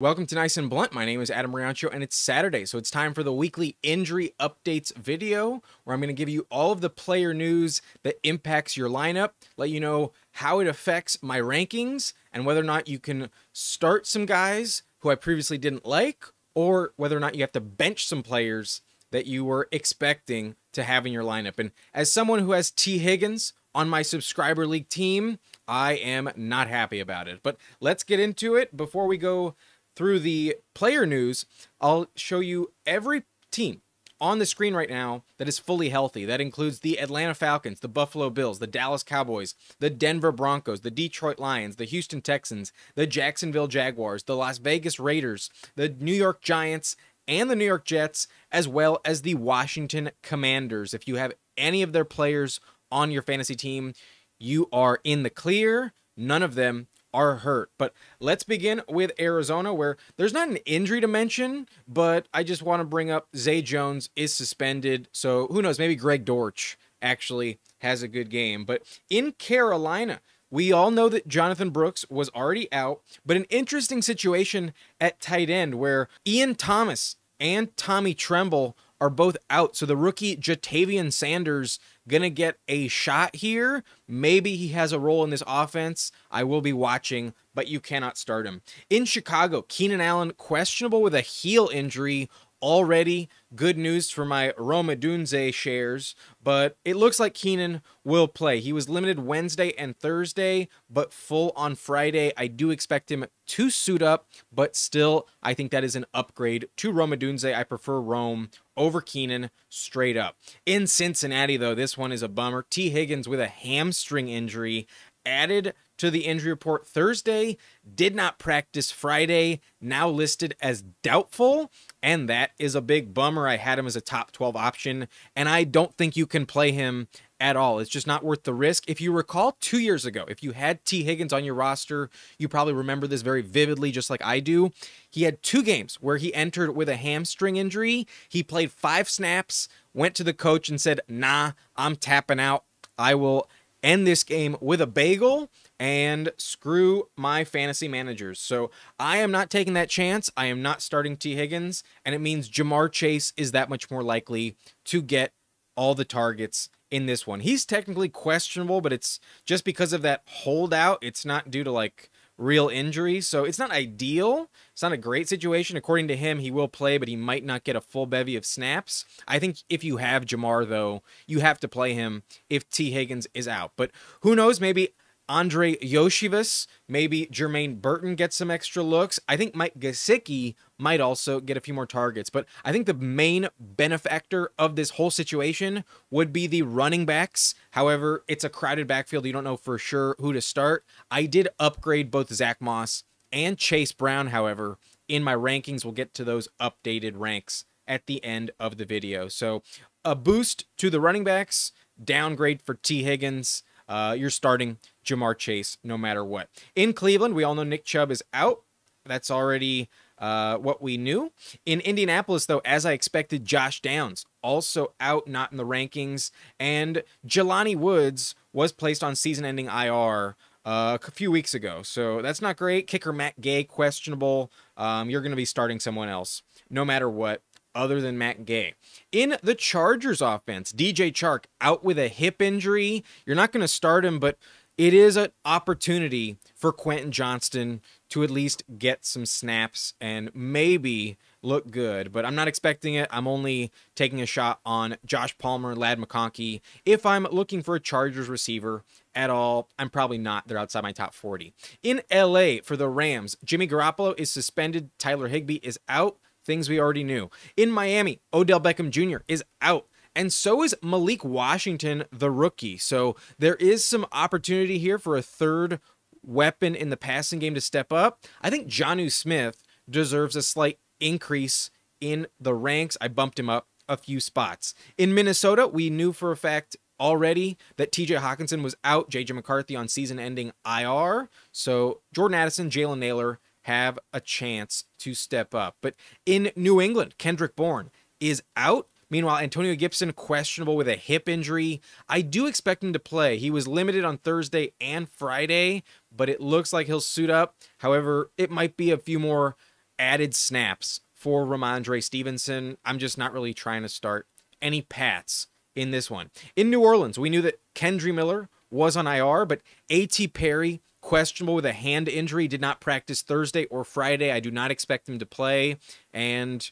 Welcome to Nice and Blunt. My name is Adam Riancho, and it's Saturday, so it's time for the weekly injury updates video, where I'm going to give you all of the player news that impacts your lineup, let you know how it affects my rankings, and whether or not you can start some guys who I previously didn't like, or whether or not you have to bench some players that you were expecting to have in your lineup. And as someone who has T. Higgins on my subscriber league team, I am not happy about it. But let's get into it. Before we go through the player news, I'll show you every team on the screen right now that is fully healthy. That includes the Atlanta Falcons, the Buffalo Bills, the Dallas Cowboys, the Denver Broncos, the Detroit Lions, the Houston Texans, the Jacksonville Jaguars, the Las Vegas Raiders, the New York Giants, and the New York Jets, as well as the Washington Commanders. If you have any of their players on your fantasy team, you are in the clear. None of them are hurt. But let's begin with Arizona, where there's not an injury to mention, but I just want to bring up Zay Jones is suspended. So who knows, maybe Greg Dortch actually has a good game. But in Carolina, we all know that Jonathan Brooks was already out, but an interesting situation at tight end where Ian Thomas and Tommy Tremble are both out. So the rookie JaTavion Sanders gonna get a shot here. Maybe he has a role in this offense. I will be watching, but you cannot start him. In Chicago, Keenan Allen questionable with a heel injury already. Good news for my Roma Dunze shares, but it looks like Keenan will play. He was limited Wednesday and Thursday, but full on Friday. I do expect him to suit up, but still, I think that is an upgrade to Roma Dunze. I prefer Rome over Keenan straight up. In Cincinnati, though, this one is a bummer. T. Higgins with a hamstring injury added to the injury report Thursday, did not practice Friday, now listed as doubtful, and that is a big bummer. I had him as a top 12 option, and I don't think you can play him at all. It's just not worth the risk. If you recall 2 years ago, if you had T. Higgins on your roster, you probably remember this very vividly, just like I do. He had 2 games where he entered with a hamstring injury. He played 5 snaps, went to the coach and said, nah, I'm tapping out. I will end this game with a bagel and screw my fantasy managers. So I am not taking that chance. I am not starting T. Higgins, and it means Jamar Chase is that much more likely to get all the targets in this one. He's technically questionable, but it's just because of that holdout. It's not due to like real injury, so it's not ideal. It's not a great situation. According to him, he will play, but he might not get a full bevy of snaps. I think if you have Jamar, though, you have to play him if T. Higgins is out. But who knows, maybe Andre Yoshivas, maybe Jermaine Burton gets some extra looks. I think Mike Gesicki might also get a few more targets. But I think the main benefactor of this whole situation would be the running backs. However, it's a crowded backfield. You don't know for sure who to start. I did upgrade both Zach Moss and Chase Brown, however, in my rankings. We'll get to those updated ranks at the end of the video. So a boost to the running backs, downgrade for T. Higgins. You're starting Jamar Chase no matter what. In Cleveland, we all know Nick Chubb is out. That's already what we knew. In Indianapolis, though, as I expected, Josh Downs also out, not in the rankings. And Jelani Woods was placed on season-ending IR a few weeks ago. So that's not great. Kicker Matt Gay, questionable. You're going to be starting someone else no matter what, other than Matt Gay. In the Chargers offense, DJ Chark out with a hip injury. You're not going to start him, but it is an opportunity for Quentin Johnston to at least get some snaps and maybe look good, but I'm not expecting it. I'm only taking a shot on Josh Palmer and Ladd McConkey. If I'm looking for a Chargers receiver at all, I'm probably not. They're outside my top 40. In LA for the Rams, Jimmy Garoppolo is suspended. Tyler Higbee is out. Things we already knew. In Miami, Odell Beckham Jr. is out. And so is Malik Washington, the rookie. So there is some opportunity here for a third weapon in the passing game to step up. I think Jonnu Smith deserves a slight increase in the ranks. I bumped him up a few spots. In Minnesota, we knew for a fact already that TJ Hawkinson was out. JJ McCarthy on season-ending IR. So Jordan Addison, Jalen Naylor have a chance to step up. But in New England, Kendrick Bourne is out. Meanwhile, Antonio Gibson, questionable with a hip injury. I do expect him to play. He was limited on Thursday and Friday, but it looks like he'll suit up. However, it might be a few more added snaps for Ramondre Stevenson. I'm just not really trying to start any Pats in this one. In New Orleans, we knew that Kendry Miller was on IR, but A.T. Perry, questionable with a hand injury, did not practice Thursday or Friday. I do not expect him to play. And,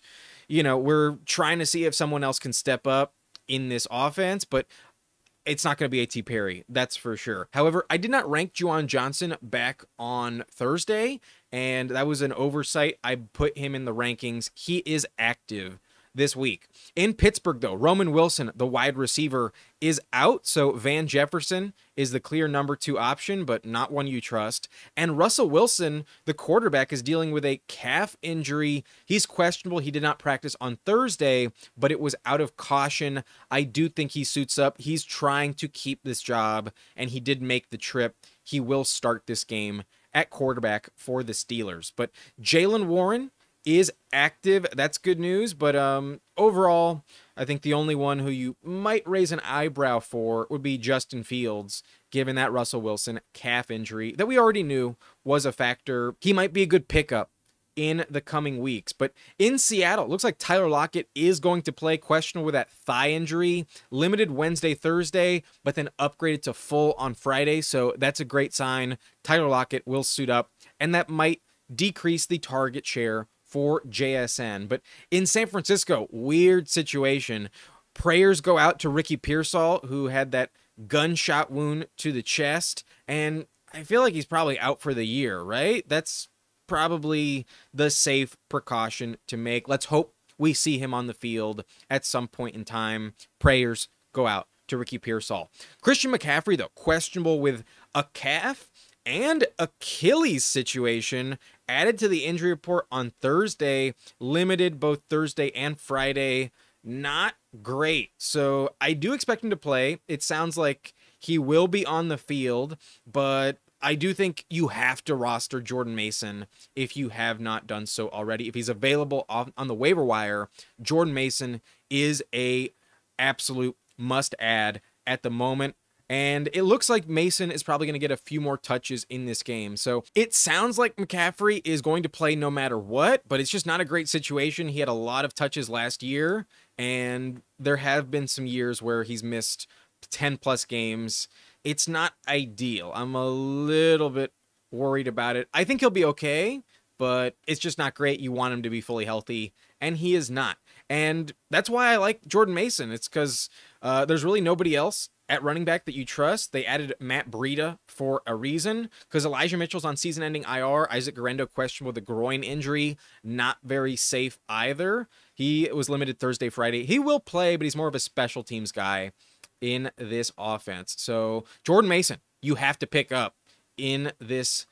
you know, we're trying to see if someone else can step up in this offense, but it's not going to be A.T. Perry, that's for sure. However, I did not rank Juwan Johnson back on Thursday, and that was an oversight. I put him in the rankings. He is active this week. In Pittsburgh, though, Roman Wilson, the wide receiver, is out, so Van Jefferson is the clear number 2 option, but not one you trust. And Russel Wilson, the quarterback, is dealing with a calf injury. He's questionable. He did not practice on Thursday, but it was out of caution. I do think he suits up. He's trying to keep this job, and he did make the trip. He will start this game at quarterback for the Steelers. But Jaylen Warren is active. That's good news, but overall, I think the only one who you might raise an eyebrow for would be Justin Fields, given that Russell Wilson calf injury that we already knew was a factor. He might be a good pickup in the coming weeks. But in Seattle, it looks like Tyler Lockett is going to play, questionable with that thigh injury, limited Wednesday, Thursday, but then upgraded to full on Friday, so that's a great sign. Tyler Lockett will suit up, and that might decrease the target share for JSN. But in San Francisco, weird situation. Prayers go out to Ricky Pearsall, who had that gunshot wound to the chest, and I feel like he's probably out for the year, right? That's probably the safe precaution to make. Let's hope we see him on the field at some point in time. Prayers go out to Ricky Pearsall. Christian McCaffrey, though, questionable with a calf and Achilles situation, added to the injury report on Thursday, limited both Thursday and Friday. Not great. So I do expect him to play. It sounds like he will be on the field, but I do think you have to roster Jordan Mason if you have not done so already. If he's available on the waiver wire, Jordan Mason is a absolute must-add at the moment. And it looks like Mason is probably going to get a few more touches in this game. So it sounds like McCaffrey is going to play no matter what, but it's just not a great situation. He had a lot of touches last year, and there have been some years where he's missed 10-plus games. It's not ideal. I'm a little bit worried about it. I think he'll be okay, but it's just not great. You want him to be fully healthy, and he is not. And that's why I like Jordan Mason. It's because there's really nobody else at running back that you trust. They added Matt Breida for a reason, because Elijah Mitchell's on season-ending IR. Isaac Guerrero questionable with a groin injury. Not very safe either. He was limited Thursday, Friday. He will play, but he's more of a special teams guy in this offense. So Jordan Mason, you have to pick up in this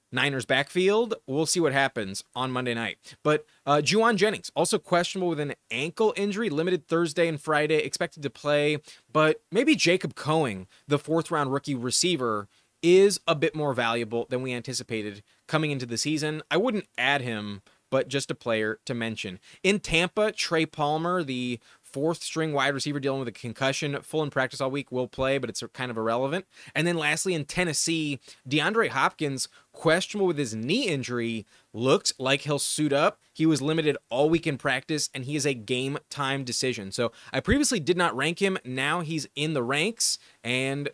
Niners backfield. We'll see what happens on Monday night. But Juwan Jennings, also questionable with an ankle injury, limited Thursday and Friday, expected to play. But maybe Jacob Cohen, the 4th-round rookie receiver, is a bit more valuable than we anticipated coming into the season. I wouldn't add him, but just a player to mention. In Tampa, Trey Palmer, the 4th-string wide receiver dealing with a concussion, full in practice all week, will play, but it's kind of irrelevant. And then lastly, in Tennessee, DeAndre Hopkins, questionable with his knee injury, looks like he'll suit up. He was limited all week in practice, and he is a game-time decision. So I previously did not rank him. Now he's in the ranks, and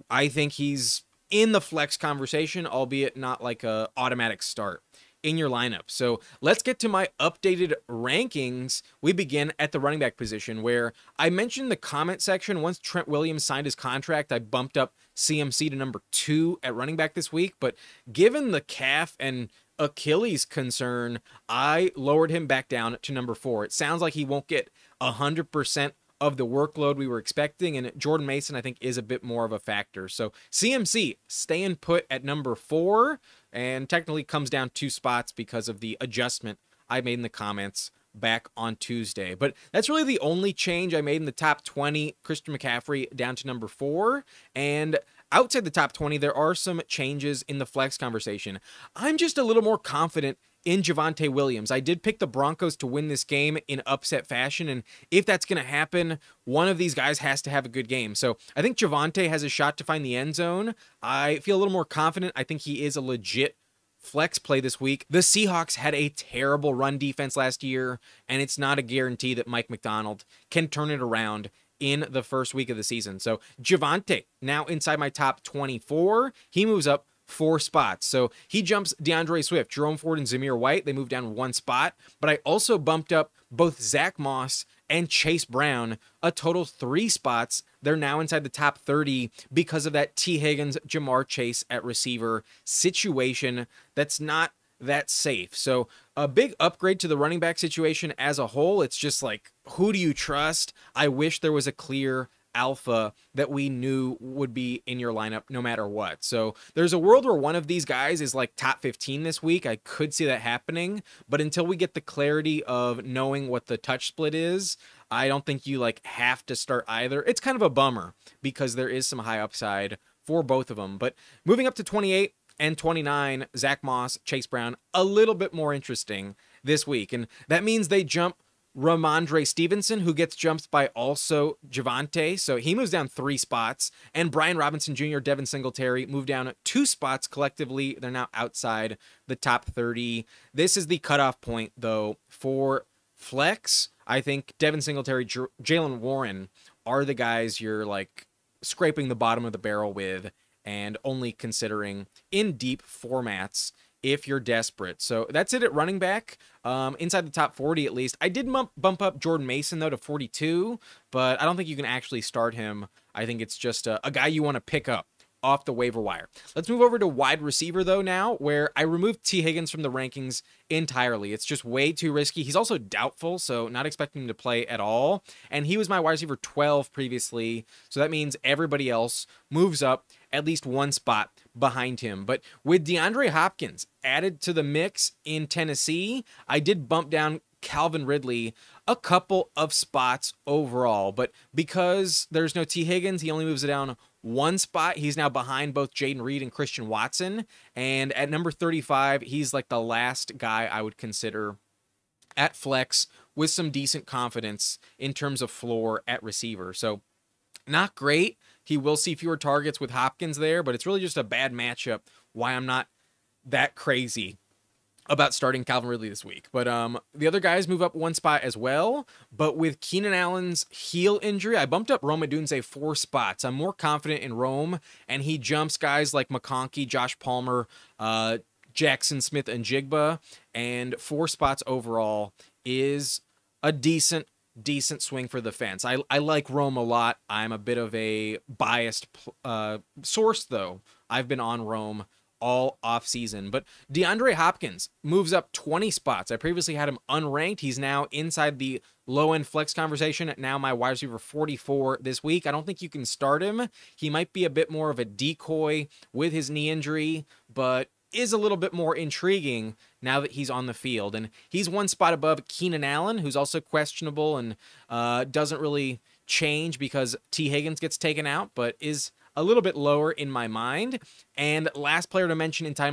I think he's in the flex conversation, albeit not like a automatic start in your lineup. So let's get to my updated rankings. We begin at the running back position, where I mentioned the comment section. Once Trent Williams signed his contract, I bumped up CMC to number 2 at running back this week. But given the calf and Achilles concern, I lowered him back down to number 4. It sounds like he won't get 100% of the workload we were expecting, and Jordan Mason, I think, is a bit more of a factor. So CMC staying put at number 4, and technically comes down 2 spots because of the adjustment I made in the comments back on Tuesday. But that's really the only change I made in the top 20. Christian McCaffrey down to number 4, and outside the top 20, there are some changes in the flex conversation. I'm just a little more confident in Javonte Williams. I did pick the Broncos to win this game in upset fashion, and if that's going to happen, one of these guys has to have a good game. So I think Javonte has a shot to find the end zone. I feel a little more confident. I think he is a legit flex play this week. The Seahawks had a terrible run defense last year, and it's not a guarantee that Mike McDonald can turn it around in the first week of the season. So Javonte, now inside my top 24, he moves up 4 spots. So he jumps DeAndre Swift, Jerome Ford, and Zamir White. They move down 1 spot. But I also bumped up both Zach Moss and Chase Brown, a total 3 spots. They're now inside the top 30 because of that T. Higgins, Jamar Chase at receiver situation that's not that safe. So a big upgrade to the running back situation as a whole. It's just like, who do you trust? I wish there was a clear alpha that we knew would be in your lineup no matter what. So there's a world where one of these guys is like top 15 this week. I could see that happening, but until we get the clarity of knowing what the touch split is, I don't think you like have to start either. It's kind of a bummer because there is some high upside for both of them. But moving up to 28 and 29, Zach Moss, Chase Brown, a little bit more interesting this week. And that means they jump Ramondre Stevenson, who gets jumped by also Javonte, so he moves down 3 spots, and Brian Robinson Jr., Devin Singletary move down 2 spots collectively. They're now outside the top 30. This is the cutoff point, though, for flex. I think Devin Singletary, Jalen Warren are the guys you're like scraping the bottom of the barrel with and only considering in deep formats if you're desperate. So that's it at running back, inside the top 40 at least. I did bump up Jordan Mason, though, to 42, but I don't think you can actually start him. I think it's just a guy you want to pick up off the waiver wire. Let's move over to wide receiver, though, now, where I removed T. Higgins from the rankings entirely. It's just way too risky. He's also doubtful, so not expecting him to play at all. And he was my wide receiver 12 previously, so that means everybody else moves up at least 1 spot behind him. But with DeAndre Hopkins added to the mix in Tennessee, I did bump down Calvin Ridley a couple of spots overall. But because there's no T. Higgins, he only moves it down 1 spot. He's now behind both Jaden Reed and Christian Watson. And at number 35, he's like the last guy I would consider at flex with some decent confidence in terms of floor at receiver. So not great. He will see fewer targets with Hopkins there, but it's really just a bad matchup why I'm not that crazy about starting Calvin Ridley this week. But the other guys move up 1 spot as well. But with Keenan Allen's heel injury, I bumped up Rome Odunze 4 spots. I'm more confident in Rome, and he jumps guys like McConkey, Josh Palmer, Jackson Smith, and Jigba. And 4 spots overall is a decent swing for the fence. I like Rome a lot. I'm a bit of a biased source, though. I've been on Rome all offseason. But DeAndre Hopkins moves up 20 spots. I previously had him unranked. He's now inside the low-end flex conversation. Now my wide receiver 44 this week. I don't think you can start him. He might be a bit more of a decoy with his knee injury, but is a little bit more intriguing now that he's on the field. And he's 1 spot above Keenan Allen, who's also questionable and doesn't really change because T. Higgins gets taken out, but is a little bit lower in my mind. And last player to mention inside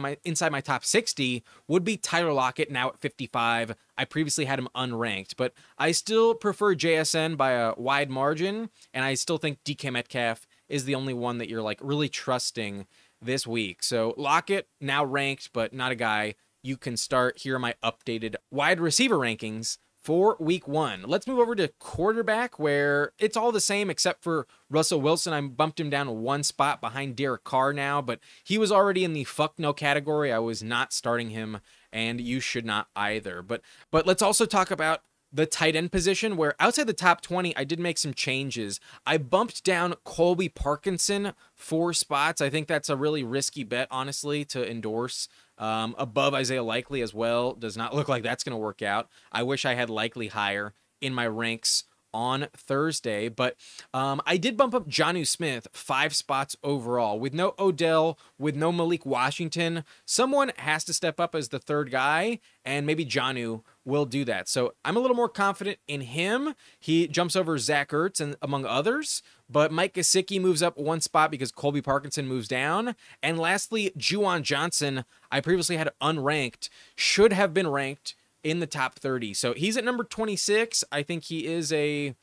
my top 60 would be Tyler Lockett, now at 55. I previously had him unranked, but I still prefer JSN by a wide margin, and I still think DK Metcalf is the only one that you're like really trusting this week. So Lockett now ranked, but not a guy you can start. Here are my updated wide receiver rankings for week 1. Let's move over to quarterback, where it's all the same except for Russell Wilson. I bumped him down 1 spot behind Derek Carr now, but he was already in the fuck no category. I was not starting him, and you should not either. But let's also talk about the tight end position, where outside the top 20, I did make some changes. I bumped down Colby Parkinson 4 spots. I think that's a really risky bet, honestly, to endorse. Above Isaiah Likely as well. Does not look like that's going to work out. I wish I had Likely higher in my ranks on Thursday, but I did bump up Jonnu Smith 5 spots overall. With no Odell, with no Malik Washington, someone has to step up as the 3rd guy, and maybe Jonnu will do that. So I'm a little more confident in him. He jumps over Zach Ertz and among others, but Mike Gesicki moves up 1 spot because Colby Parkinson moves down. And lastly, Juwan Johnson, I previously had unranked, should have been ranked in the top 30. So he's at number 26. I think he is a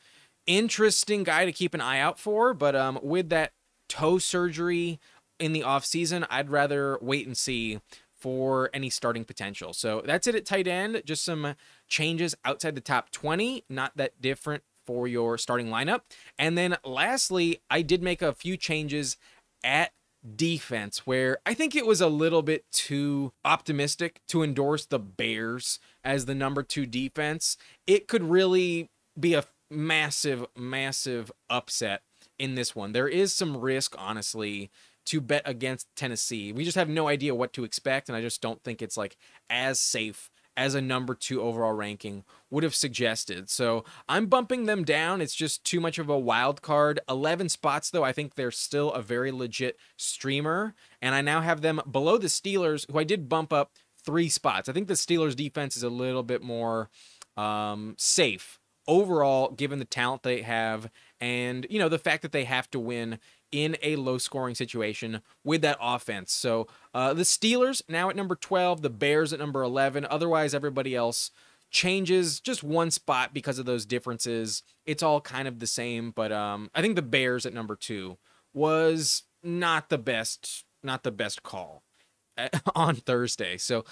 interesting guy to keep an eye out for, but with that toe surgery in the offseason, I'd rather wait and see for any starting potential. So that's it at tight end. Just some changes outside the top 20, not that different for your starting lineup. And then lastly, I did make a few changes at defense where I think it was a little bit too optimistic to endorse the Bears as the #2 defense. It could really be a massive, massive upset in this one. There is some risk, honestly, to bet against Tennessee. We just have no idea what to expect, and I just don't think it's like as safe as a #2 overall ranking would have suggested. So I'm bumping them down. It's just too much of a wild card. 11 spots, though. I think they're still a very legit streamer. And I now have them below the Steelers, who I did bump up 3 spots. I think the Steelers defense is a little bit more safe overall, given the talent they have and, you know, the fact that they have to win in a low-scoring situation with that offense. So the Steelers now at number 12, the Bears at number 11. Otherwise, everybody else changes just one spot because of those differences. It's all kind of the same, but I think the Bears at number 2 was not the best call on Thursday. So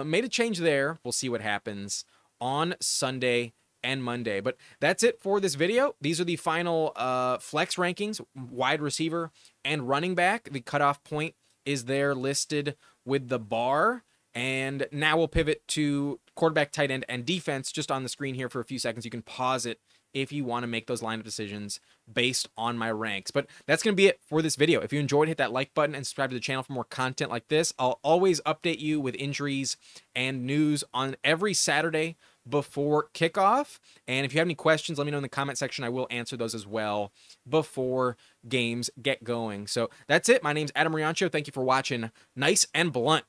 made a change there. We'll see what happens on Sunday and Monday. But that's it for this video. These are the final flex rankings, wide receiver and running back. The cutoff point is there listed with the bar. And now we'll pivot to quarterback, tight end, and defense just on the screen here for a few seconds. You can pause it if you want to make those lineup decisions based on my ranks. But that's going to be it for this video. If you enjoyed, hit that like button and subscribe to the channel for more content like this. I'll always update you with injuries and news on every Saturday before kickoff. And if you have any questions, let me know in the comment section. I will answer those as well before games get going. So that's it. My name's Adam Riancho. Thank you for watching. Nice and blunt.